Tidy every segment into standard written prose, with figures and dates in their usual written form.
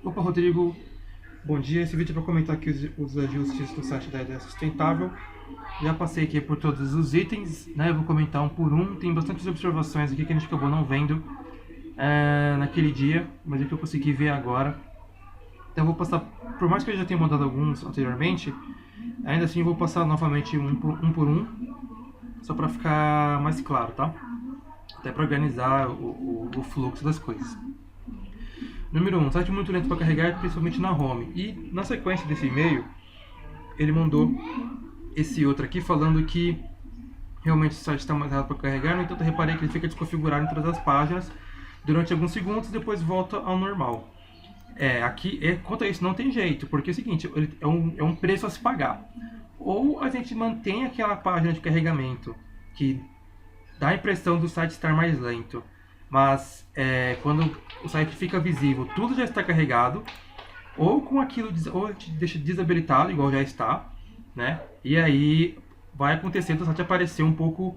Opa, Rodrigo, bom dia. Esse vídeo é para comentar aqui os ajustes do site da Ideia Sustentável. Já passei aqui por todos os itens, né? Eu vou comentar um por um. Tem bastantes observações aqui que a gente acabou não vendo naquele dia, mas é que eu consegui ver agora. Então eu vou passar, por mais que eu já tenha mandado alguns anteriormente, ainda assim eu vou passar novamente um por um, só para ficar mais claro, tá? Até para organizar o fluxo das coisas. Número 1, site muito lento para carregar, principalmente na home. E na sequência desse e-mail, ele mandou esse outro aqui falando que realmente o site está mais rápido para carregar. No entanto, eu reparei que ele fica desconfigurado em todas as páginas durante alguns segundos e depois volta ao normal. Aqui, quanto a isso, não tem jeito, porque é o seguinte, é um preço a se pagar. Ou a gente mantém aquela página de carregamento que dá a impressão do site estar mais lento, mas quando o site fica visível, tudo já está carregado, ou com aquilo, ou a gente deixa desabilitado, igual já está, né? E aí vai acontecer do site aparecer um pouco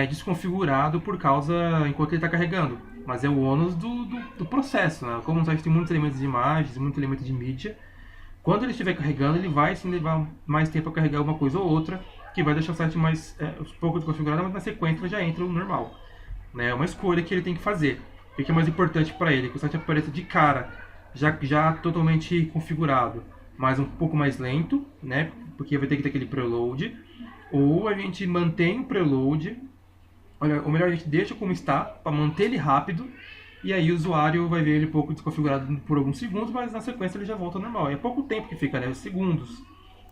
desconfigurado por causa, enquanto ele está carregando. Mas é o ônus do processo, né? Como o site tem muitos elementos de imagens, muitos elementos de mídia, quando ele estiver carregando, ele vai sim levar mais tempo a carregar uma coisa ou outra, que vai deixar o site mais um pouco desconfigurado, mas na sequência já entra o normal. Né? É uma escolha que ele tem que fazer. O que é mais importante para ele? Que o site apareça de cara, já totalmente configurado, mas um pouco mais lento, né? Porque vai ter que ter aquele preload. Ou a gente mantém o preload, ou melhor, a gente deixa como está, para manter ele rápido, e aí o usuário vai ver ele um pouco desconfigurado por alguns segundos, mas na sequência ele já volta ao normal. É pouco tempo que fica, né? Segundos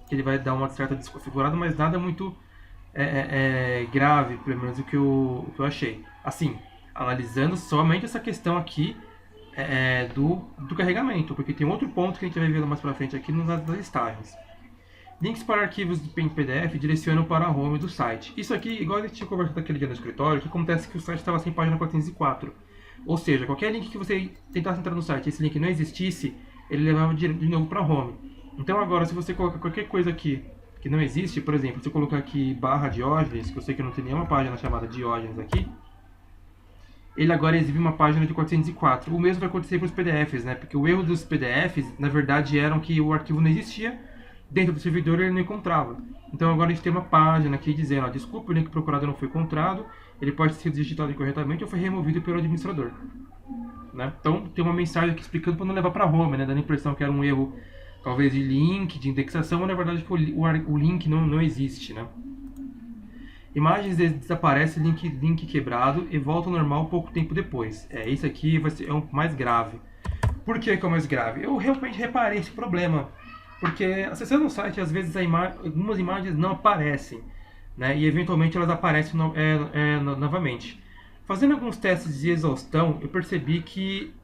que ele vai dar uma certa desconfigurada, mas nada muito grave, pelo menos o que eu achei. Assim, analisando somente essa questão aqui do carregamento, porque tem outro ponto que a gente vai ver mais pra frente aqui nas listagens. Links para arquivos em PDF direcionam para a home do site. Isso aqui, igual a gente tinha conversado aquele dia no escritório, que acontece que o site estava sem página 404. Ou seja, qualquer link que você tentasse entrar no site e esse link não existisse, ele levava de novo para a home. Então agora, se você colocar qualquer coisa aqui que não existe, por exemplo, se eu colocar aqui barra Diógenes, que eu sei que não tem nenhuma página chamada Diógenes aqui, ele agora exibe uma página de 404. O mesmo vai acontecer para os PDFs, né? Porque o erro dos PDFs, na verdade, era que o arquivo não existia, dentro do servidor ele não encontrava. Então agora a gente tem uma página aqui dizendo, ó, desculpa, o link procurado não foi encontrado, ele pode ser digitado incorretamente ou foi removido pelo administrador. Né? Então tem uma mensagem aqui explicando para não levar para home, né? Dando a impressão que era um erro, talvez de link, de indexação, mas na verdade o link não existe. Né? Imagens desaparece, link quebrado e volta ao normal pouco tempo depois. Isso aqui é o mais grave. Por que é o mais grave? Eu realmente reparei esse problema. Porque acessando o site, às vezes algumas imagens não aparecem, né? E eventualmente elas aparecem novamente. Fazendo alguns testes de exaustão, eu percebi que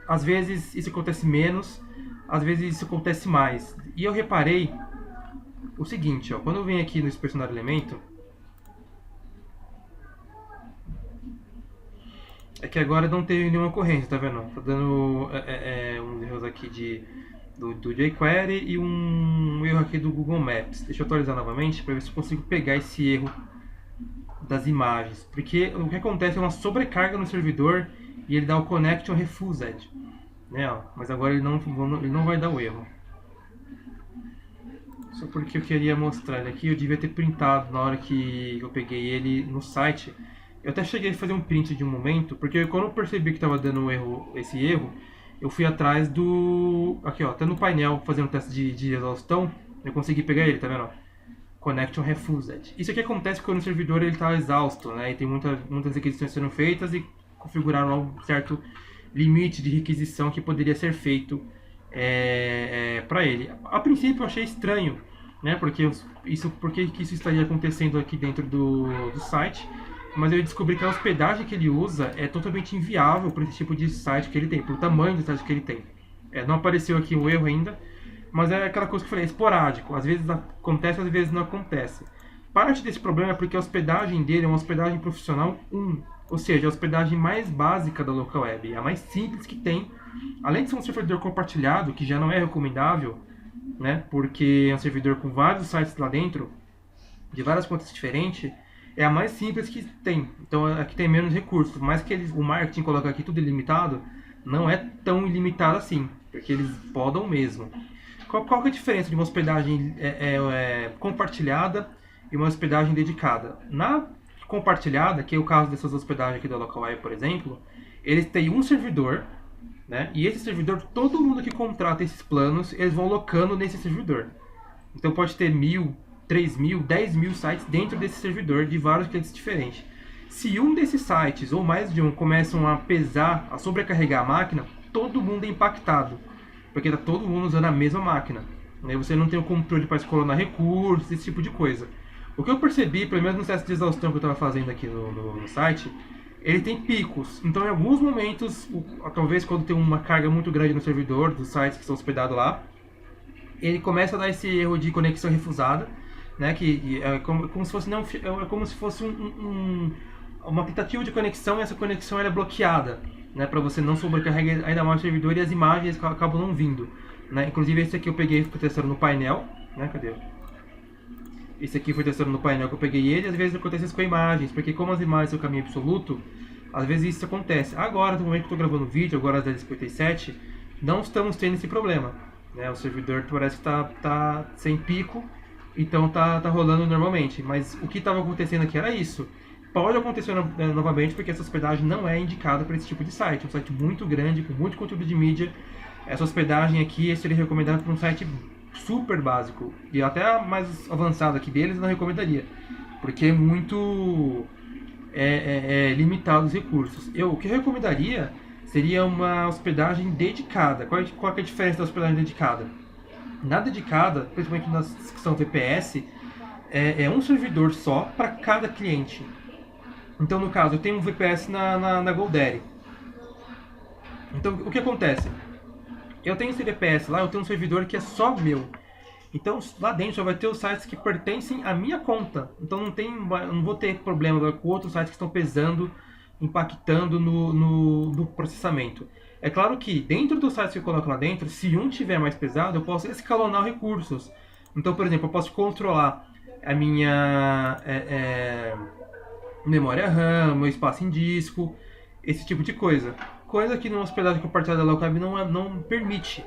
às vezes isso acontece menos, às vezes isso acontece mais. E eu reparei o seguinte, ó, quando eu venho aqui no inspecionar elemento, é que agora não teve nenhuma ocorrência, tá vendo? Tá dando uns erros aqui do jQuery e um erro aqui do Google Maps. Deixa eu atualizar novamente para ver se eu consigo pegar esse erro das imagens. Porque o que acontece é uma sobrecarga no servidor e ele dá o connection refused. Né, ó, mas agora ele não vai dar o erro. Só porque eu queria mostrar ele aqui, eu devia ter printado na hora que eu peguei ele no site. Eu até cheguei a fazer um print de um momento, porque quando eu percebi que estava dando esse erro, eu fui atrás do... Aqui ó, até no painel, fazendo um teste de exaustão, eu consegui pegar ele, tá vendo? Connection refused. Isso aqui acontece quando o servidor está exausto, né? E tem muitas requisições sendo feitas e configuraram um certo limite de requisição que poderia ser feito para ele. A princípio eu achei estranho, né? Porque isso estaria acontecendo aqui dentro do site, mas eu descobri que a hospedagem que ele usa é totalmente inviável para esse tipo de site que ele tem, pro tamanho do site que ele tem. Não apareceu aqui o erro ainda, mas é aquela coisa que eu falei, é esporádico. Às vezes acontece, às vezes não acontece. Parte desse problema é porque a hospedagem dele é uma hospedagem profissional 1, ou seja, a hospedagem mais básica da local web, a mais simples que tem. Além de ser um servidor compartilhado, que já não é recomendável, né, porque é um servidor com vários sites lá dentro, de várias contas diferentes, é a mais simples que tem. Então aqui tem menos recursos. Por mais que o marketing coloque aqui tudo ilimitado, não é tão ilimitado assim, porque eles podam mesmo. Qual que é a diferença de uma hospedagem compartilhada e uma hospedagem dedicada? Na compartilhada, que é o caso dessas hospedagens aqui da LocalWeb, por exemplo, eles têm um servidor, né? E esse servidor, todo mundo que contrata esses planos, eles vão locando nesse servidor. Então pode ter 1.000, 3.000, 10.000 sites dentro desse servidor de vários clientes diferentes. Se um desses sites, ou mais de um, começam a pesar, a sobrecarregar a máquina, todo mundo é impactado. Porque está todo mundo usando a mesma máquina. Né? Você não tem o controle para escalonar recursos, esse tipo de coisa. O que eu percebi, pelo menos no teste de exaustão que eu estava fazendo aqui no site, ele tem picos. Então, em alguns momentos, talvez quando tem uma carga muito grande no servidor, dos sites que estão hospedados lá, ele começa a dar esse erro de conexão refusada, né? Que é como se fosse, uma tentativa de conexão, e essa conexão ela é bloqueada, né? Para você não sobrecarregar ainda mais o servidor e as imagens acabam não vindo. Né? Inclusive esse aqui eu peguei e fui testando no painel, né? Cadê? Esse aqui foi testando no painel que eu peguei ele, às vezes acontece isso com imagens, porque como as imagens são caminho absoluto, às vezes isso acontece. Agora, no momento que eu estou gravando o vídeo, agora às 10h57, não estamos tendo esse problema. Né? O servidor parece que tá sem pico, então tá rolando normalmente. Mas o que estava acontecendo aqui era isso. Pode acontecer novamente, porque essa hospedagem não é indicada para esse tipo de site. É um site muito grande, com muito conteúdo de mídia. Essa hospedagem aqui seria recomendada para um site super básico. E até mais avançado aqui deles eu não recomendaria. Porque é muito limitado os recursos. O que eu recomendaria seria uma hospedagem dedicada. Qual é a diferença da hospedagem dedicada? Na dedicada, principalmente nas que são VPS, é um servidor só para cada cliente. Então, no caso, eu tenho um VPS na GoDaddy. Então, o que acontece? Eu tenho esse VPS lá, eu tenho um servidor que é só meu. Então, lá dentro só vai ter os sites que pertencem à minha conta. Então, não vou ter problema com outros sites que estão pesando, impactando no processamento. É claro que, dentro dos sites que eu coloco lá dentro, se um tiver mais pesado, eu posso escalonar recursos. Então, por exemplo, eu posso controlar a minha memória RAM, meu espaço em disco, esse tipo de coisa. Coisa que numa hospedagem compartilhada da LocalWeb não permite,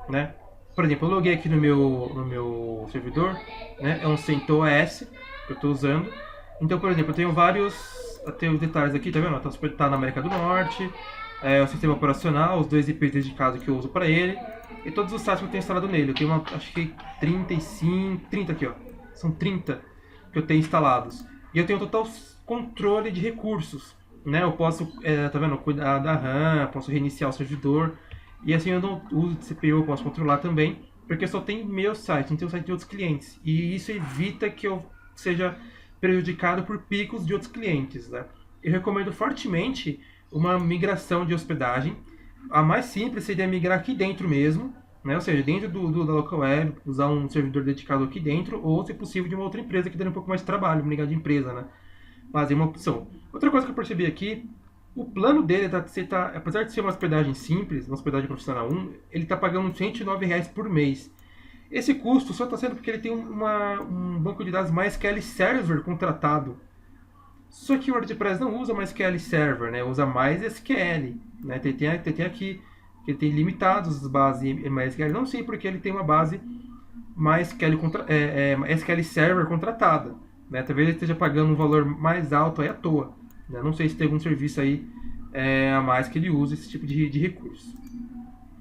né? Por exemplo, eu loguei aqui no meu servidor, né? É um CentOS que eu estou usando. Então, por exemplo, eu tenho os detalhes aqui, tá vendo? Tá na América do Norte, o sistema operacional, os 2 IPs dedicados que eu uso para ele, e todos os sites que eu tenho instalado nele. Eu tenho acho que 30 aqui, ó. São 30 que eu tenho instalados. E eu tenho total controle de recursos, né? Eu posso, tá vendo? Cuidar da RAM, posso reiniciar o servidor. E assim eu não uso de CPU, eu posso controlar também, porque eu só tenho meu site, não tenho o site de outros clientes. E isso evita que eu seja prejudicado por picos de outros clientes, né? Eu recomendo fortemente uma migração de hospedagem. A mais simples seria migrar aqui dentro mesmo, né? Ou seja, dentro da LocalWeb, usar um servidor dedicado aqui dentro, ou, se possível, de uma outra empresa que daria um pouco mais de trabalho, migrar de empresa, né? Mas é uma opção. Outra coisa que eu percebi aqui, o plano dele apesar de ser uma hospedagem simples, uma hospedagem profissional 1, ele está pagando R$109 por mês. Esse custo só está sendo porque ele tem um banco de dados MySQL Server contratado. Só que o WordPress não usa MySQL Server, né? Usa MySQL, né? Tem aqui que ele tem limitados as bases MySQL. Não sei porque ele tem uma base MySQL SQL Server contratada, né? Talvez ele esteja pagando um valor mais alto aí à toa. Né? Não sei se tem algum serviço aí a mais que ele usa esse tipo de recurso.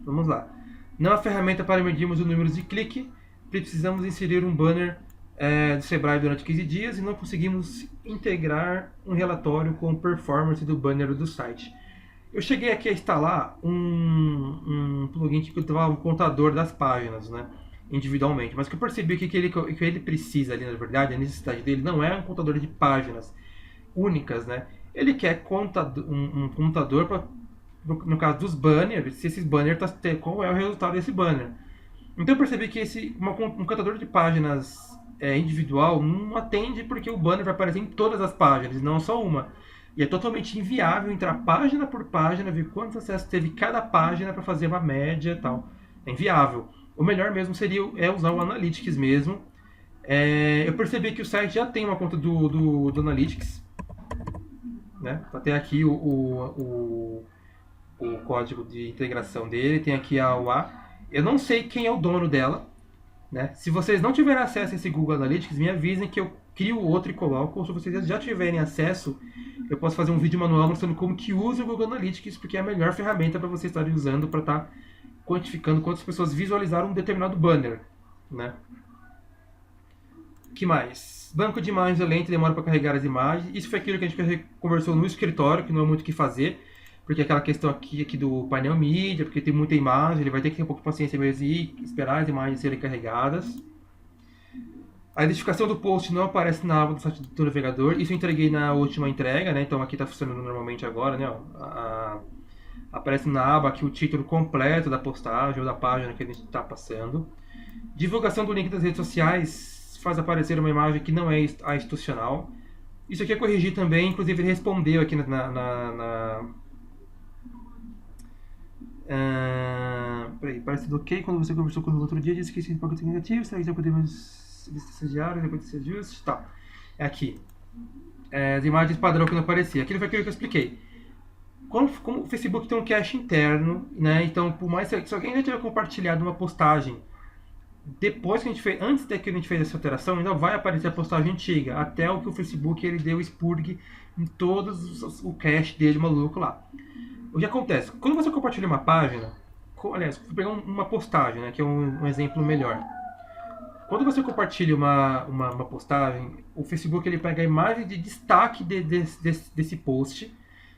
Vamos lá. Não é uma ferramenta para medirmos o número de clique. Precisamos inserir um banner do Sebrae durante 15 dias e não conseguimos integrar um relatório com performance do banner do site. Eu cheguei aqui a instalar um plugin que controlava o contador das páginas, né? Individualmente. Mas o que eu percebi que ele precisa ali, na verdade, a necessidade dele não é um contador de páginas únicas, né? Ele quer um contador para, no caso dos banners, se esses banners qual é o resultado desse banner. Então eu percebi que um contador de páginas individual não atende, porque o banner vai aparecer em todas as páginas, não só uma. E é totalmente inviável entrar página por página, ver quantos acessos teve cada página para fazer uma média e tal. É inviável. O melhor mesmo seria usar o Analytics mesmo. Eu percebi que o site já tem uma conta do Analytics, né? Até aqui o o código de integração dele, tem aqui a UA. Eu não sei quem é o dono dela, né? Se vocês não tiverem acesso a esse Google Analytics, me avisem que eu crio outro e coloco. Ou se vocês já tiverem acesso, eu posso fazer um vídeo manual mostrando como que usa o Google Analytics, porque é a melhor ferramenta para vocês estarem usando para estar quantificando quantas pessoas visualizaram um determinado banner, né? Que mais? Banco de imagens é lento, demora para carregar as imagens. Isso foi aquilo que a gente conversou no escritório, que não é muito o que fazer, porque aquela questão aqui do painel mídia, porque tem muita imagem, ele vai ter que ter um pouco de paciência mesmo e esperar as imagens serem carregadas. A identificação do post não aparece na aba do site do navegador. Isso eu entreguei na última entrega, né? Então aqui está funcionando normalmente agora, né? Aparece na aba aqui o título completo da postagem ou da página que a gente está passando. Divulgação do link das redes sociais faz aparecer uma imagem que não é a institucional. Isso aqui é corrigir também, inclusive ele respondeu aqui peraí, parece tudo ok. Quando você conversou comigo outro dia, disse que esse pacote é negativo. Será que já podemos listas diárias depois desse ajuste? Tá, é aqui. As imagens padrão que não aparecia. Aquilo foi aquilo que eu expliquei. Como o Facebook tem um cache interno, né? Então, por mais se alguém ainda tiver compartilhado uma postagem depois que a gente fez, antes de que a gente fez essa alteração, ainda vai aparecer a postagem antiga, até o que o Facebook ele deu expurg em todos o cache dele maluco lá. O que acontece? Quando você compartilha uma página, aliás, vou pegar uma postagem, né, que é um exemplo melhor. Quando você compartilha uma postagem, o Facebook ele pega a imagem de destaque desse post,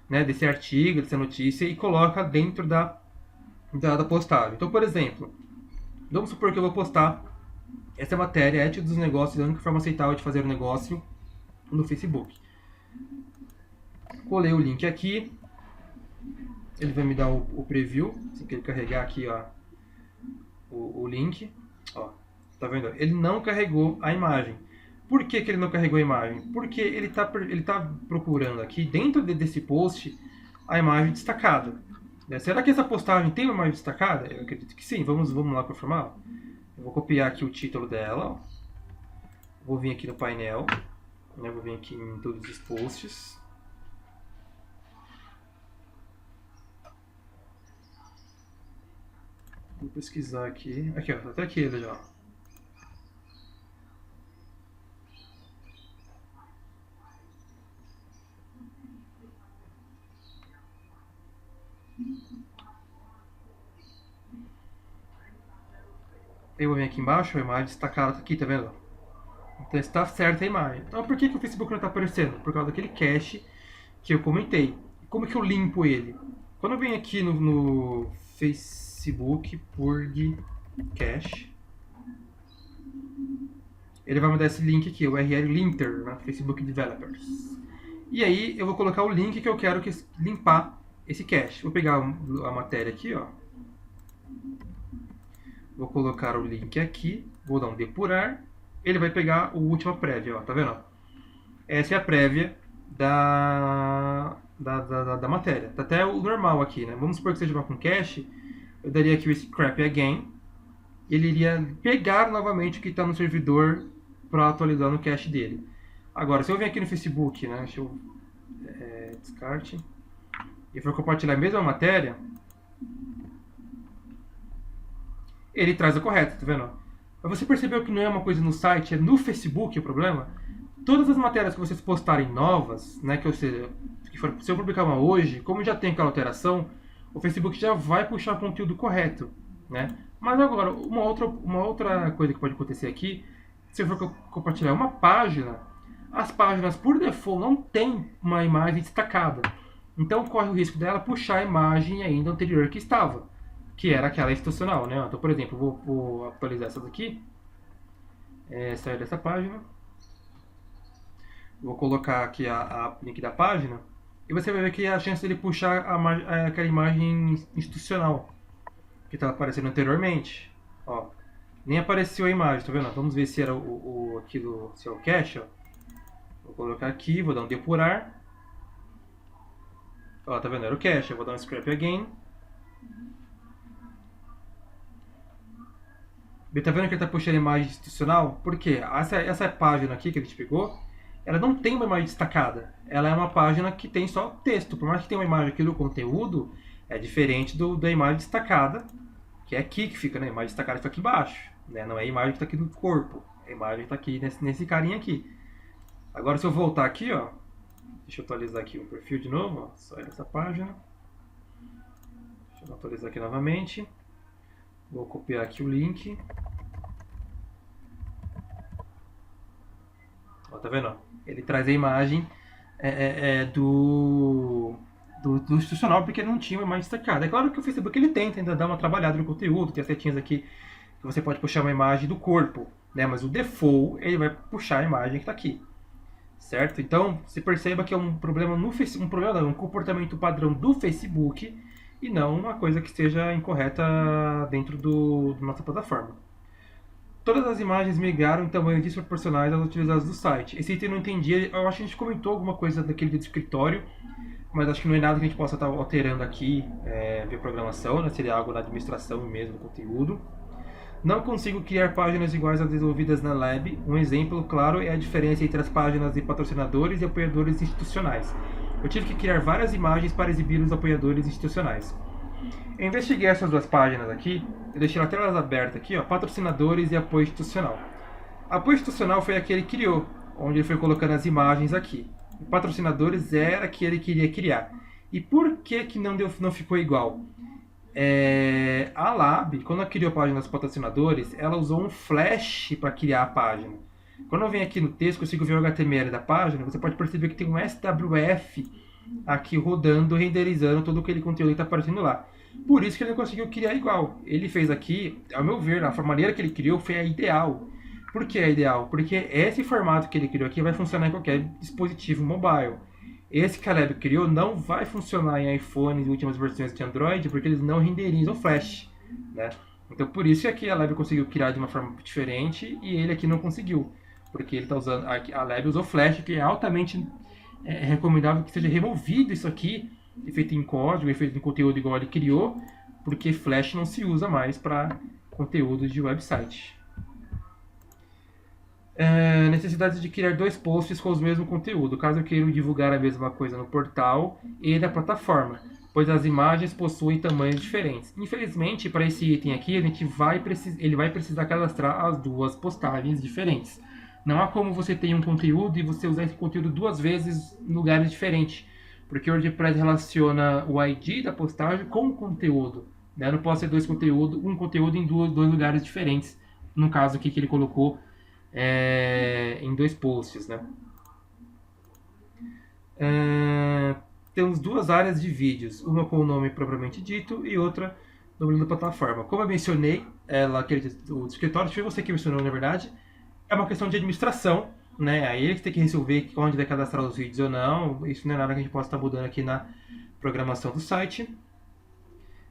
né, desse artigo, dessa notícia, e coloca dentro da postagem. Então, por exemplo, vamos supor que eu vou postar essa matéria, ética dos negócios, a única forma aceitável de fazer um negócio no Facebook. Colei o link aqui, ele vai me dar o preview, assim que ele carregar aqui, ó, o link, ó, tá vendo? Ele não carregou a imagem. Por que ele não carregou a imagem? Porque ele tá procurando aqui, dentro desse post, a imagem destacada. Será que essa postagem tem uma imagem destacada? Eu acredito que sim. Vamos lá confirmar. Eu vou copiar aqui o título dela. Ó. Vou vir aqui no painel. Né? Vou vir aqui em todos os posts. Vou pesquisar aqui. Aqui, ó. Até aqui ele já. Eu vou vir aqui embaixo, a imagem destacada tá aqui, tá vendo? Então está certa a imagem. Então por que o Facebook não está aparecendo? Por causa daquele cache que eu comentei. Como que eu limpo ele? Quando eu venho aqui no Facebook Purge Cache, ele vai me dar esse link aqui, o URL linter, né? Facebook Developers. E aí eu vou colocar o link que eu quero limpar esse cache. Vou pegar a matéria aqui, ó. Vou colocar o link aqui, vou dar um depurar. Ele vai pegar a última prévia, ó, tá vendo? Essa é a prévia da matéria. Tá até o normal aqui, né? Vamos supor que seja uma com cache. Eu daria aqui o scrap again. Ele iria pegar novamente o que está no servidor para atualizar no cache dele. Agora, se eu venho aqui no Facebook, né? Deixa eu descarte. E for compartilhar a mesma matéria, ele traz a correta, tá vendo? Mas você percebeu que não é uma coisa no site, é no Facebook o problema? Todas as matérias que vocês postarem novas, né, se eu publicar uma hoje, como já tem aquela alteração, o Facebook já vai puxar o conteúdo correto, né? Mas agora, uma outra coisa que pode acontecer aqui, se eu for compartilhar uma página, as páginas por default não tem uma imagem destacada. Então corre o risco dela puxar a imagem ainda anterior que estava, que era aquela institucional, né? Então, por exemplo, vou atualizar essa daqui, sair dessa página, vou colocar aqui a link da página, e você vai ver que a chance dele puxar aquela imagem institucional que estava aparecendo anteriormente, ó, nem apareceu a imagem, tá vendo? Vamos ver se era se é o cache, ó. Vou colocar aqui, vou dar um depurar, ó, tá vendo? Era o cache, eu vou dar um scrap again. Tá vendo que ele está puxando a imagem institucional? Por quê? Essa página aqui que a gente pegou, ela não tem uma imagem destacada. Ela é uma página que tem só texto. Por mais que tenha uma imagem aqui do conteúdo, É diferente da imagem destacada, que é aqui que fica, né? A imagem destacada fica aqui embaixo, né? Não é a imagem que está aqui no corpo, a imagem está aqui nesse carinha aqui. Agora se eu voltar aqui, ó, deixa eu atualizar aqui o perfil de novo, ó, só essa página. Deixa eu atualizar aqui novamente. Vou copiar aqui o link. Ó, tá vendo? Ele traz a imagem do institucional porque ele não tinha uma imagem destacada. É claro que o Facebook ele tenta ainda dar uma trabalhada no conteúdo, tem as setinhas aqui que você pode puxar uma imagem do corpo, né? Mas o default ele vai puxar a imagem que está aqui, certo? Então você perceba que é um problema no Facebook, um comportamento padrão do Facebook e não uma coisa que esteja incorreta dentro da nossa plataforma. Todas as imagens migraram em tamanhos desproporcionais às utilizadas do site. Esse item eu não entendi, eu acho que a gente comentou alguma coisa daquele do escritório, mas acho que não é nada que a gente possa estar alterando aqui via programação, né? Seria algo da administração mesmo do conteúdo. Não consigo criar páginas iguais às desenvolvidas na Lab. Um exemplo claro é a diferença entre as páginas de patrocinadores e apoiadores institucionais. Eu tive que criar várias imagens para exibir os apoiadores institucionais. Eu investiguei essas duas páginas aqui, eu deixei na tela aberta aqui, ó, patrocinadores e apoio institucional. Apoio institucional foi aquele que criou, onde ele foi colocando as imagens aqui. O patrocinadores era que ele queria criar. E por que não ficou igual? A Lab, quando ela criou a página dos patrocinadores, ela usou um flash para criar a página. Quando eu venho aqui no texto, consigo ver o HTML da página, você pode perceber que tem um SWF aqui rodando, renderizando todo aquele conteúdo que está aparecendo lá. Por isso que ele não conseguiu criar igual. Ele fez aqui, ao meu ver, a maneira que ele criou foi a ideal. Por que é ideal? Porque esse formato que ele criou aqui vai funcionar em qualquer dispositivo mobile. Esse que a Lab criou não vai funcionar em iPhones e últimas versões de Android, porque eles não renderizam Flash, né? Então por isso que aqui a Lab conseguiu criar de uma forma diferente e ele aqui não conseguiu. Porque ele está usando. A Lab usou Flash, que é altamente recomendável que seja removido isso aqui, feito em código, feito em conteúdo igual ele criou, porque Flash não se usa mais para conteúdo de website. Necessidade de criar dois posts com o mesmo conteúdo, caso eu queira divulgar a mesma coisa no portal e na plataforma, pois as imagens possuem tamanhos diferentes. Infelizmente, para esse item aqui, ele vai precisar cadastrar as duas postagens diferentes. Não há como você ter um conteúdo e você usar esse conteúdo duas vezes em lugares diferentes, porque o WordPress relaciona o ID da postagem com o conteúdo, né? Não posso ter um conteúdo em dois lugares diferentes, no caso aqui que ele colocou em dois posts, né? Temos duas áreas de vídeos, uma com o nome propriamente dito e outra no nome da plataforma. Como eu mencionei, o escritório, foi você que mencionou na verdade, é uma questão de administração, né? Aí eles têm que resolver onde vai cadastrar os vídeos ou não. Isso não é nada que a gente possa estar mudando aqui na programação do site.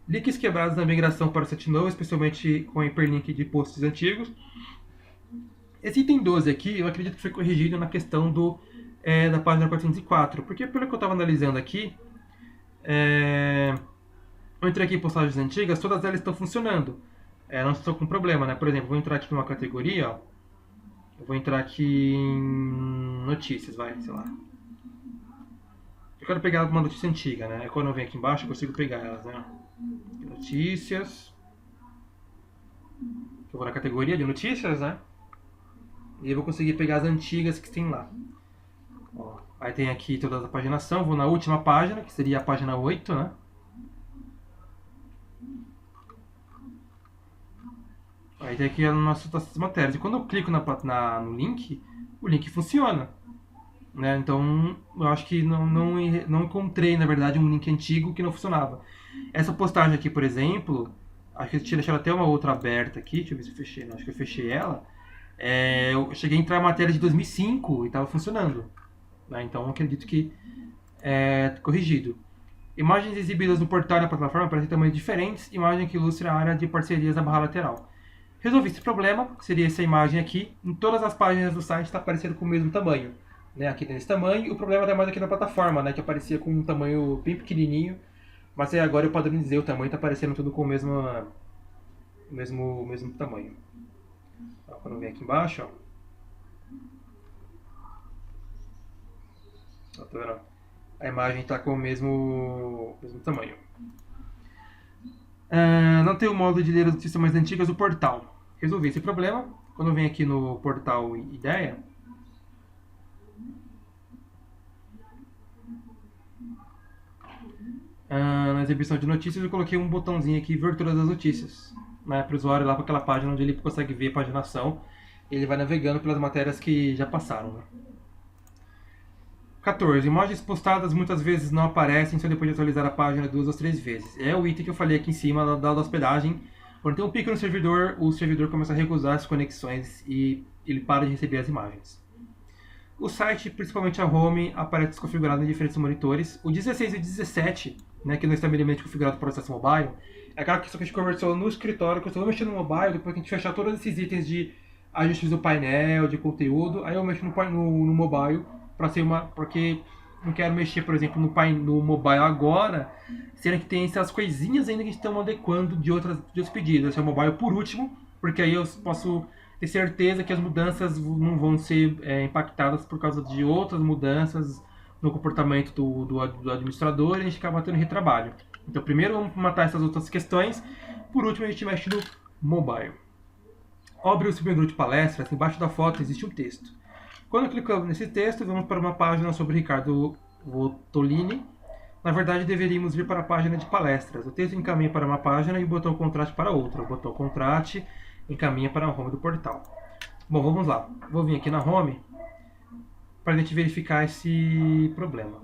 Links quebrados na migração para o site novo, especialmente com hiperlink de posts antigos. Esse item 12 aqui, eu acredito que foi corrigido na questão da página 404, porque pelo que eu estava analisando aqui, eu entrei aqui em postagens antigas, todas elas estão funcionando. Não estou com problema, né? Por exemplo, vou entrar aqui numa categoria, ó. Eu vou entrar aqui em notícias, sei lá. Eu quero pegar uma notícia antiga, né? Quando eu venho aqui embaixo, eu consigo pegar elas, né? Notícias. Eu vou na categoria de notícias, né? E eu vou conseguir pegar as antigas que tem lá. Ó, aí tem aqui toda a paginação. Vou na última página, que seria a página 8, né? Aí tem aqui as nossas matérias. E quando eu clico no link, o link funciona. Né? Então, eu acho que não encontrei, na verdade, um link antigo que não funcionava. Essa postagem aqui, por exemplo, acho que eu tinha deixado até uma outra aberta aqui. Deixa eu ver se eu fechei. Não, acho que eu fechei ela. Eu cheguei a entrar na matéria de 2005 e estava funcionando. Né? Então, acredito que é corrigido. Imagens exibidas no portal e na plataforma parecem tamanhos diferentes. Imagem que ilustra a área de parcerias na barra lateral. Resolvi esse problema, que seria essa imagem aqui. Em todas as páginas do site está aparecendo com o mesmo tamanho. Né? Aqui tem esse tamanho. O problema está mais aqui na plataforma, né? Que aparecia com um tamanho bem pequenininho. Mas aí agora eu padronizei o tamanho, está aparecendo tudo com o mesmo tamanho. Ó, quando eu venho aqui embaixo, ó. Ó, tá vendo? A imagem está com o mesmo tamanho. Não tem o modo de ler as notícias mais antigas do portal. Resolvi esse problema. Quando eu venho aqui no portal Ideia, na exibição de notícias, eu coloquei um botãozinho aqui, ver todas as notícias, né, para o usuário lá para aquela página onde ele consegue ver a paginação. Ele vai navegando pelas matérias que já passaram. Né? 14. Imagens postadas muitas vezes não aparecem só depois de atualizar a página 2 ou 3 vezes. É o item que eu falei aqui em cima da hospedagem. Quando tem um pico no servidor, o servidor começa a recusar as conexões e ele para de receber as imagens. O site, principalmente a home, aparece desconfigurado em diferentes monitores. O 16 e o 17, né, que não está minimamente configurado para o acesso mobile, é aquela questão que a gente conversou no escritório, que eu estou mexendo no mobile, depois que a gente fechar todos esses itens de ajustes do painel, de conteúdo, aí eu mexo no mobile, porque não quero mexer, por exemplo, no mobile agora, sendo que tem essas coisinhas ainda que estão adequando de outros pedidos. Esse é o mobile por último, porque aí eu posso ter certeza que as mudanças não vão ser impactadas por causa de outras mudanças no comportamento do administrador e a gente acaba tendo retrabalho. Então primeiro vamos matar essas outras questões, por último a gente mexe no mobile. Abre o submenu de palestras, embaixo da foto existe um texto. Quando clicamos nesse texto, vamos para uma página sobre Ricardo Votolini. Na verdade, deveríamos vir para a página de palestras. O texto encaminha para uma página e o botão contraste para outra. O botão contraste encaminha para a home do portal. Bom, vamos lá. Vou vir aqui na home para a gente verificar esse problema.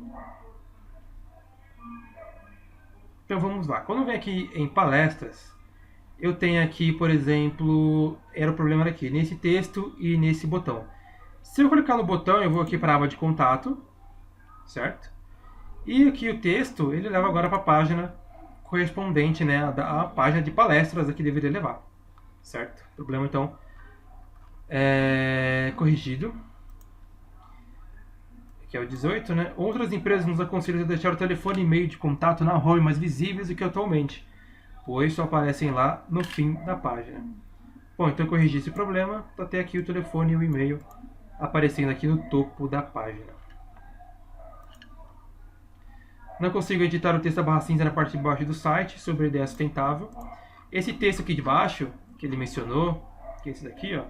Então vamos lá. Quando eu venho aqui em palestras, eu tenho aqui, por exemplo, era o problema aqui, nesse texto e nesse botão. Se eu clicar no botão, eu vou aqui para a aba de contato, certo? E aqui o texto, ele leva agora para a página correspondente, né, à página de palestras que deveria levar, certo? O problema, então, é corrigido. Aqui é o 18, né? Outras empresas nos aconselham a deixar o telefone e e-mail de contato na home mais visíveis do que atualmente, pois só aparecem lá no fim da página. Bom, então eu corrigi esse problema, até aqui o telefone e o e-mail aparecendo aqui no topo da página. Não consigo editar o texto da barra cinza na parte de baixo do site sobre a ideia sustentável. Esse texto aqui de baixo, que ele mencionou, que é esse daqui, ó,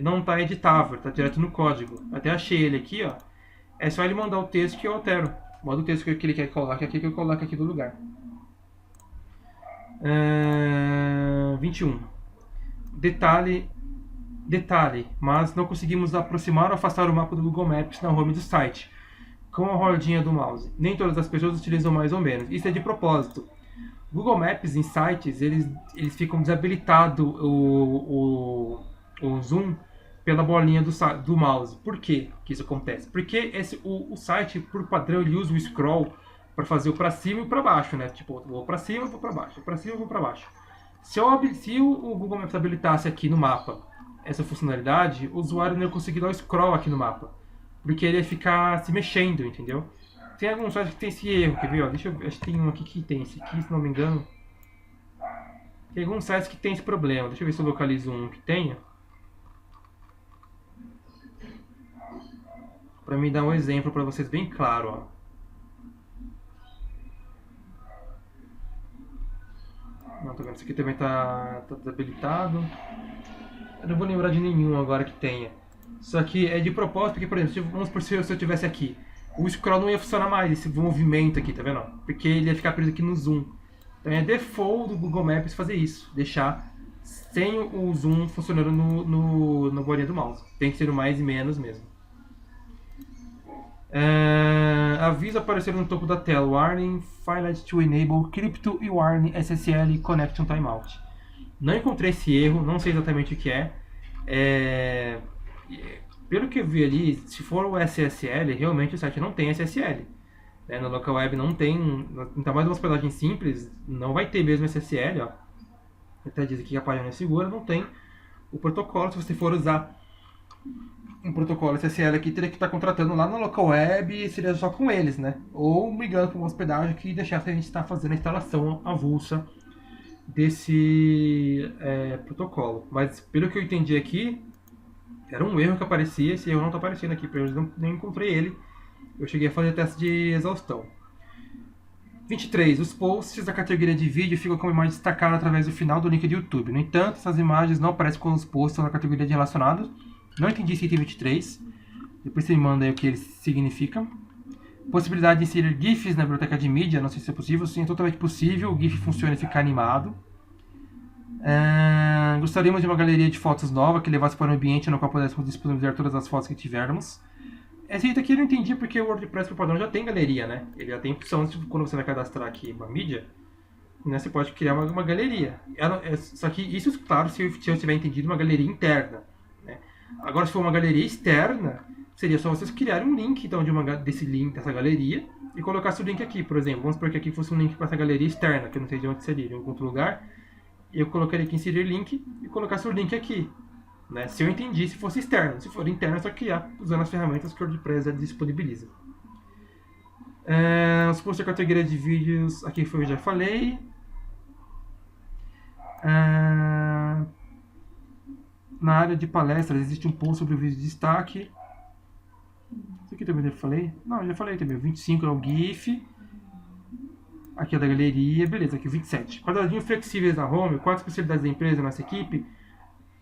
não está editável, está direto no código. Até achei ele aqui, ó. É só ele mandar o texto que eu altero. Manda o texto que ele quer que coloque aqui, que eu coloco aqui do lugar. 21. Detalhe, mas não conseguimos aproximar ou afastar o mapa do Google Maps na home do site com a rodinha do mouse. Nem todas as pessoas utilizam mais ou menos. Isso é de propósito. Google Maps em sites, eles ficam desabilitado o zoom pela bolinha do mouse. Por que isso acontece? Porque o site, por padrão, ele usa o scroll para fazer o para cima e o para baixo, né? Tipo, vou para cima, vou para baixo, para cima, vou para baixo. Se o Google Maps habilitasse aqui no mapa essa funcionalidade, o usuário não ia conseguir dar o scroll aqui no mapa, porque ele ia ficar se mexendo, entendeu? Tem alguns sites que tem esse erro, quer ver? Ó, deixa eu ver, acho que tem um aqui que tem esse aqui, se não me engano. Tem alguns sites que tem esse problema. Deixa eu ver se eu localizo um que tenha. Para me dar um exemplo para vocês bem claro, ó. Não, tô vendo, esse aqui também tá desabilitado. Eu não vou lembrar de nenhum agora que tenha. Só que é de propósito, porque, por exemplo, vamos por se eu tivesse aqui, o scroll não ia funcionar mais, esse movimento aqui, tá vendo? Porque ele ia ficar preso aqui no zoom. Então é default do Google Maps fazer isso, deixar sem o zoom funcionando no bolinha do mouse. Tem que ser o mais e menos mesmo. Aviso aparecer no topo da tela. Warning, failed to enable crypto e warning SSL connection timeout. Não encontrei esse erro, não sei exatamente o que é. Pelo que eu vi ali, se for o SSL, realmente o site não tem SSL. No local web não tem, ainda mais uma hospedagem simples, não vai ter mesmo SSL. Ó. Até diz aqui que a página é segura, não tem o protocolo. Se você for usar um protocolo SSL aqui, teria que estar contratando lá no local web e seria só com eles, né? Ou migrando para uma hospedagem que deixasse a gente estar fazendo a instalação avulsa desse protocolo. Mas pelo que eu entendi aqui, era um erro que aparecia, esse erro não está aparecendo aqui, porque eu nem encontrei ele. Eu cheguei a fazer teste de exaustão. 23. Os posts da categoria de vídeo ficam com a imagem destacada através do final do link do YouTube. No entanto, essas imagens não aparecem quando os posts estão na categoria de relacionados. Não entendi esse item 23. Depois você me manda aí o que eles significam. Possibilidade de inserir GIFs na biblioteca de mídia. Não sei se é possível. Sim, é totalmente possível. O GIF funciona e fica animado. Gostaríamos de uma galeria de fotos nova que levasse para um ambiente no qual pudéssemos disponibilizar todas as fotos que tivermos. Esse item aqui eu não entendi porque o WordPress por padrão já tem galeria, né? Ele já tem opção, quando você vai cadastrar aqui uma mídia, né, você pode criar uma galeria. Só que isso, claro, se eu tiver entendido, uma galeria interna. Né? Agora, se for uma galeria externa, seria só vocês criarem um link então, desse link, dessa galeria, e colocasse o link aqui, por exemplo. Vamos supor que aqui fosse um link para essa galeria externa, que eu não sei de onde seria, de algum outro lugar. Eu colocaria aqui inserir link e colocasse o link aqui. Né? Se eu entendi, se fosse externo. Se for interno, é só criar usando as ferramentas que o WordPress disponibiliza. Os posts da categoria de vídeos, aqui foi o que eu já falei. Na área de palestras, existe um post sobre o vídeo de destaque. Isso aqui também eu falei? Não, eu já falei também. O 25 é o GIF. Aqui é da galeria. Beleza, aqui o 27. Quadradinhos flexíveis na home. 4 especialidades da empresa, nossa equipe,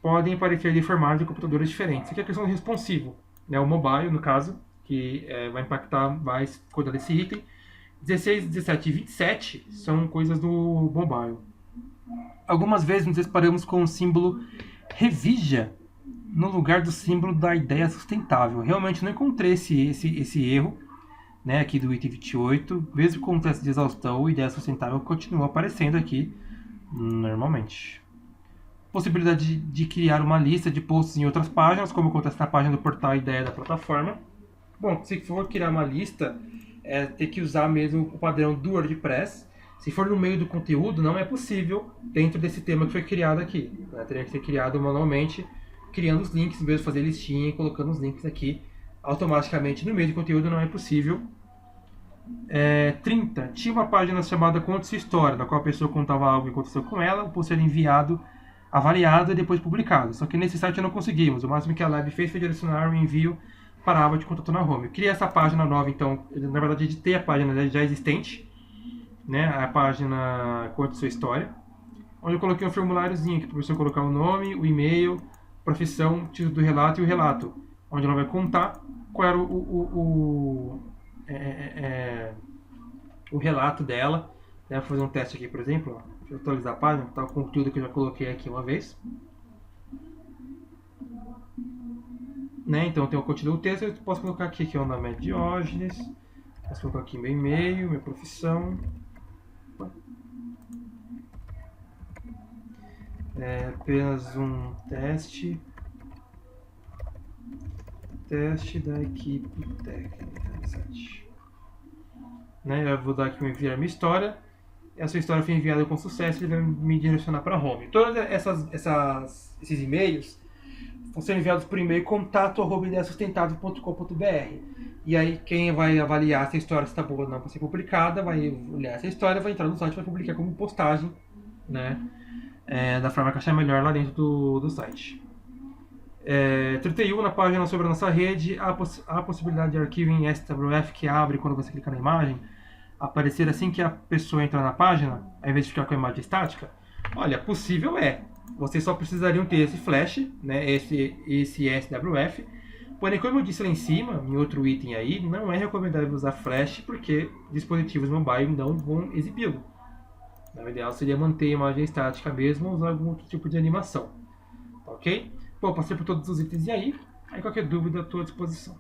podem aparecer de formatos de computadores diferentes. Isso aqui é a questão do responsivo, né? O mobile, no caso, que vai impactar mais coisa desse item. 16, 17 e 27 são coisas do mobile. Algumas vezes nos deparamos com o símbolo Revija no lugar do símbolo da ideia sustentável. Realmente não encontrei esse erro, né, aqui do item 28. Mesmo com o teste de exaustão, a ideia sustentável continua aparecendo aqui normalmente. Possibilidade de criar uma lista de posts em outras páginas, como acontece na página do portal Ideia da plataforma. Bom, se for criar uma lista, tem que usar mesmo o padrão do WordPress. Se for no meio do conteúdo, não é possível dentro desse tema que foi criado aqui. Né? Teria que ser criado manualmente, criando os links, mesmo fazer listinha e colocando os links aqui automaticamente no meio do conteúdo, não é possível. 30. Tinha uma página chamada Conte Sua História, na qual a pessoa contava algo que aconteceu com ela, o post era enviado, avaliado e depois publicado. Só que nesse site não conseguimos. O máximo que a Lab fez foi direcionar o envio para a aba de contato na home. Eu criei essa página nova, então, na verdade, editei a página já existente, né? A página Conte Sua História, onde eu coloquei um formuláriozinho aqui para a pessoa colocar o nome, o e-mail, profissão, título do relato e o relato, onde ela vai contar qual era o relato dela. Vou fazer um teste aqui, por exemplo. Deixa eu atualizar a página, tá o conteúdo que eu já coloquei aqui uma vez. Né? Então eu continuo o texto, eu posso colocar aqui que é o nome é Diógenes. Posso colocar aqui meu e-mail, minha profissão. Apenas um teste. Teste da equipe técnica. Né? Eu vou dar aqui um enviar minha história. A sua história foi enviada com sucesso, ele vai me direcionar para a home. Todos esses e-mails vão ser enviados por e-mail contato@ideiasustentável.com.br. E aí quem vai avaliar se a história está boa ou não para ser publicada, vai olhar essa história, vai entrar no site e vai publicar como postagem, né? Da forma que achar melhor lá dentro do site. 31, na página sobre a nossa rede, há a possibilidade de arquivo em SWF que abre quando você clica na imagem, aparecer assim que a pessoa entrar na página, ao invés de ficar com a imagem estática. Olha, possível vocês só precisariam ter esse flash, né, esse SWF. Porém, como eu disse lá em cima, em outro item aí, não é recomendável usar flash porque dispositivos mobile não vão exibi-lo. O ideal seria manter a imagem estática mesmo ou usar algum outro tipo de animação. Ok? Bom, passei por todos os itens e aí qualquer dúvida, estou à disposição.